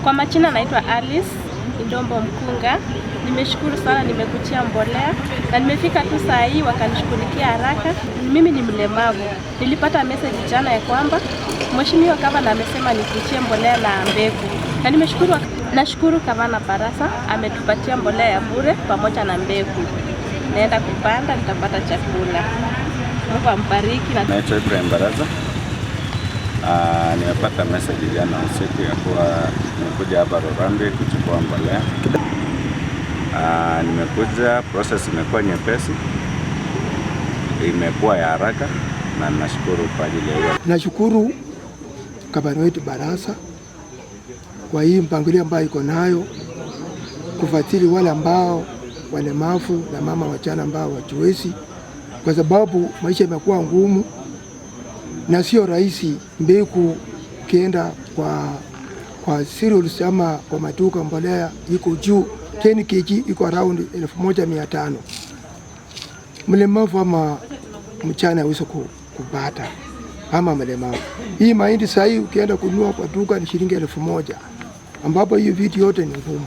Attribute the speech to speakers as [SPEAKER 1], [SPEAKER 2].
[SPEAKER 1] Kwa majina naitwa Alice Indombo Mkunga. Nimeshukuru sana, nimekuchia mbolea na nimefika tu saa hii wakanishughulikia haraka. Mimi ni mlemavu. Nilipata message jana ya kwamba Mheshimiwa Gavana amesema nikuchie mbolea na mbegu. Na nashukuru Gavana Barasa ametupatia mbolea ya bure pamoja na mbegu. Naenda kupanda, nitapata chakula. Mungu ambariki.
[SPEAKER 2] Naitwa Ibrahim Baraza. Nimepata message jana usiku ya kuwa nimekuja hapa Rurambi kuchukua mbolea. Nimekuja, process imekuwa nyepesi, imekuwa ya haraka na nashukuru kwa ajili ya hiyo.
[SPEAKER 3] Nashukuru Gavana wetu Barasa kwa hii mpangilio ambayo iko nayo kufuatilia wale ambao walemavu na mama wachana ambao wajiwezi, kwa sababu maisha imekuwa ngumu na sio rahisi. Mbegu kienda kwa cereals ama kwa maduka mbolea iko juu, 10 kg iko around 1500. Mlemavu ama mchana hawezi kupata ama mlemavu. Hii mahindi sasa ukienda kununua kwa duka ni shilingi 1000, ambapo hiyo vitu yote ni ngumu.